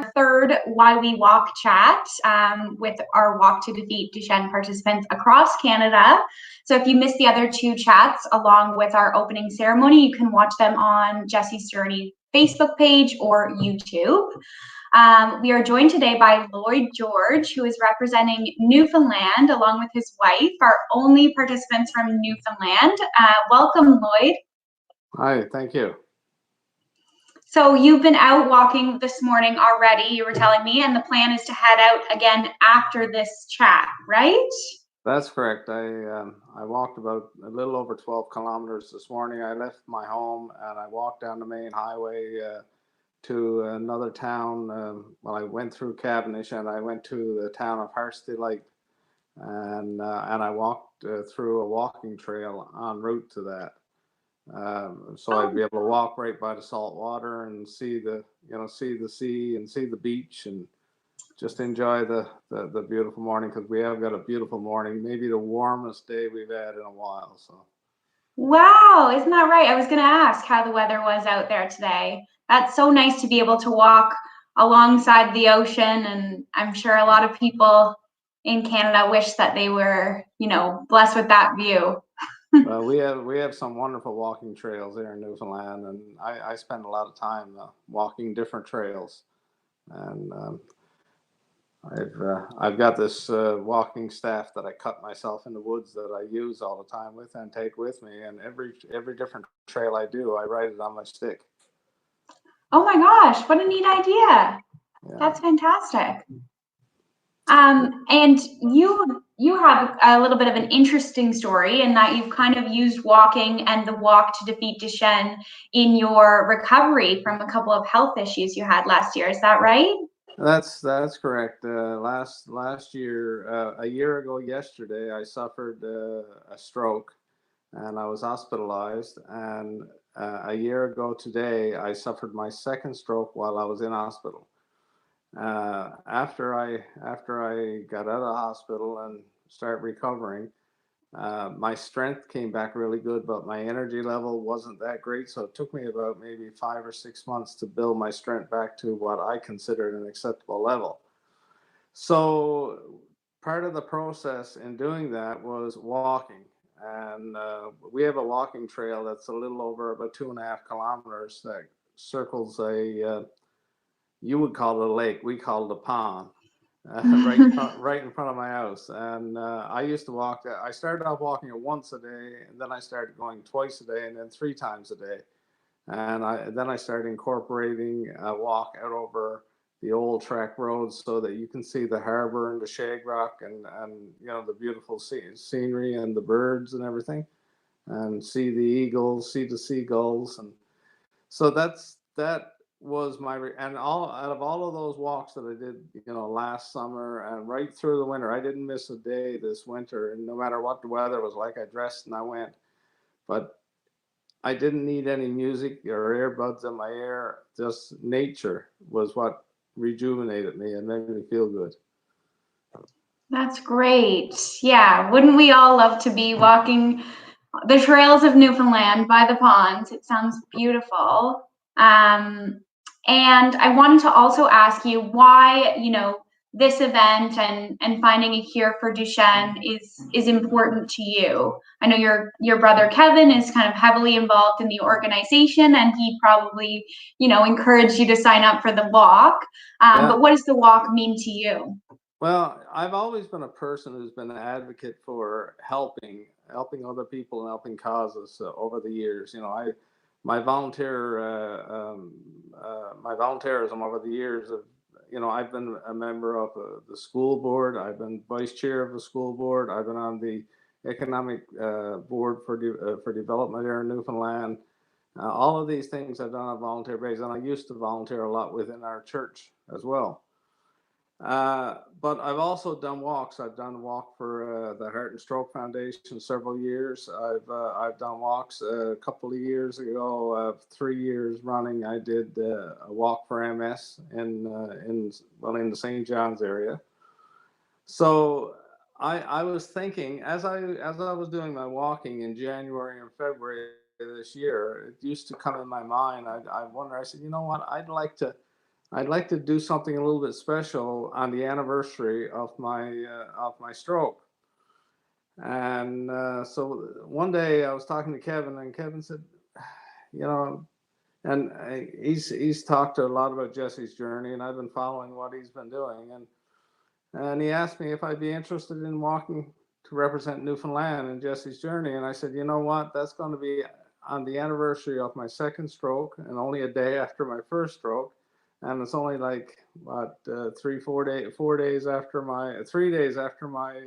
our third Why We Walk chat with our Walk to Defeat Duchenne participants across Canada. So if you missed the other two chats along with our opening ceremony, you can watch them on Jesse's Journey Facebook page or YouTube. We are joined today by Lloyd George, who is representing Newfoundland along with his wife, our only participants from Newfoundland. Welcome, Lloyd. Hi, thank you. So you've been out walking this morning already, you were telling me, and the plan is to head out again after this chat, right? That's correct. I walked about a little over 12 kilometers this morning. I left my home and I walked down the main highway to another town. I went through Cavendish and I went to the town of Heart's Delight, and I walked through a walking trail en route to that. So I'd be able to walk right by the salt water and see the sea and see the beach and just enjoy the beautiful morning, because we have got a beautiful morning, maybe the warmest day we've had in a while. So. Wow, isn't that right? I was going to ask how the weather was out there today. That's so nice to be able to walk alongside the ocean, and I'm sure a lot of people in Canada wish that they were, blessed with that view. Well, we have some wonderful walking trails here in Newfoundland, and I spend a lot of time walking different trails, and I've got this walking staff that I cut myself in the woods that I use all the time with and take with me, and every different trail I do, I ride it on my stick. Oh my gosh, what a neat idea! Yeah. That's fantastic. And you have a little bit of an interesting story in that you've kind of used walking and the Walk to Defeat Duchenne in your recovery from a couple of health issues you had last year. Is that right? That's correct. Last year, a year ago yesterday, I suffered a stroke, and I was hospitalized. And a year ago today, I suffered my second stroke while I was in hospital. After I got out of the hospital and started recovering, my strength came back really good, but my energy level wasn't that great. So it took me about maybe 5 or 6 months to build my strength back to what I considered an acceptable level. So part of the process in doing that was walking. And we have a walking trail that's a little over about 2.5 kilometers that circles you would call it a lake, we call it a pond, right in front of my house. And I used to walk that. I started off walking it once a day, and then I started going twice a day, and then 3 times a day. And then I started incorporating a walk out over the old track roads so that you can see the harbor and the Shagrock and the beautiful scenery and the birds and everything, and see the eagles, see the seagulls. And so that was and out of all of those walks that I did, last summer and right through the winter, I didn't miss a day this winter. And no matter what the weather was like, I dressed and I went. But I didn't need any music or earbuds in my ear. Just nature was what rejuvenated me and made me feel good. That's great. Yeah, wouldn't we all love to be walking the trails of Newfoundland by the ponds? It sounds beautiful. And I wanted to also ask you why, this event and finding a cure for Duchenne is important to you. I know your brother Kevin is kind of heavily involved in the organization, and he probably, encouraged you to sign up for the walk. But what does the walk mean to you? Well, I've always been a person who's been an advocate for helping other people and helping causes over the years. My volunteerism over the years of, I've been a member of the school board. I've been vice chair of the school board. I've been on the economic board for development here in Newfoundland. All of these things I've done on a volunteer basis, and I used to volunteer a lot within our church as well. But I've also done walks. I've done a walk for the Heart and Stroke Foundation several years. I've done walks a couple of years ago, 3 years running. I did a walk for MS in the St. John's area. So I was thinking as I was doing my walking in January and February this year, it used to come in my mind. I wonder. I said, you know what? I'd like to I'd like to do something a little bit special on the anniversary of my stroke. And so one day I was talking to Kevin, and Kevin said, you know, and he's talked to a lot about Jesse's journey, and I've been following what he's been doing, and he asked me if I'd be interested in walking to represent Newfoundland in Jesse's journey, and I said, you know what, that's going to be on the anniversary of my second stroke, and only a day after my first stroke, and it's only like what 3 days after my 3 days after my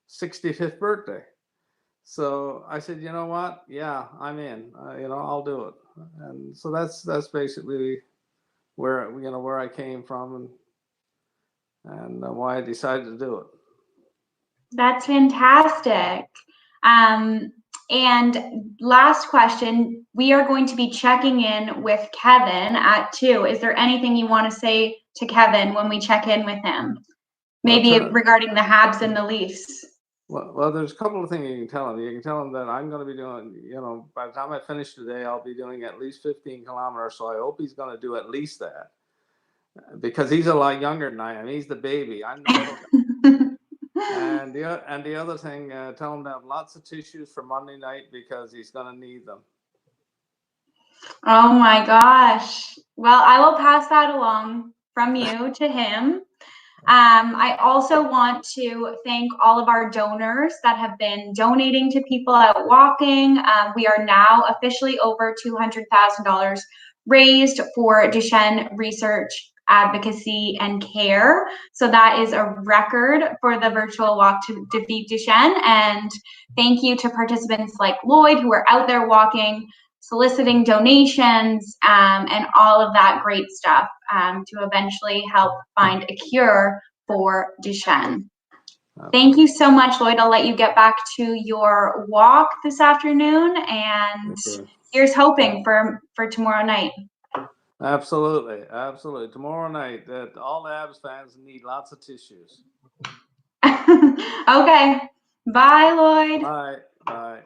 65th birthday. So I said, you know what? Yeah, I'm in. I'll do it. And so that's basically where I came from, and why I decided to do it. That's fantastic. And last question, we are going to be checking in with Kevin at 2. Is there anything you want to say to Kevin when we check in with him? Maybe regarding the Habs and the Leafs. Well, there's a couple of things you can tell him. You can tell him that I'm going to be doing, by the time I finish today, I'll be doing at least 15 kilometers. So I hope he's going to do at least that, because he's a lot younger than I am. He's the baby. I'm the little guy. And the other thing, tell him to have lots of tissues for Monday night, because he's going to need them. Oh my gosh. Well, I will pass that along from you to him. I also want to thank all of our donors that have been donating to people out walking. We are now officially over $200,000 raised for Duchenne research, advocacy, and care. So that is a record for the virtual walk to defeat Duchenne. And thank you to participants like Lloyd, who are out there walking, soliciting donations, and all of that great stuff to eventually help find a cure for Duchenne. Thank you so much, Lloyd. I'll let you get back to your walk this afternoon, and here's hoping for tomorrow night. Absolutely. Tomorrow night, that all the Habs fans need lots of tissues. Okay. Bye, Lloyd. Bye.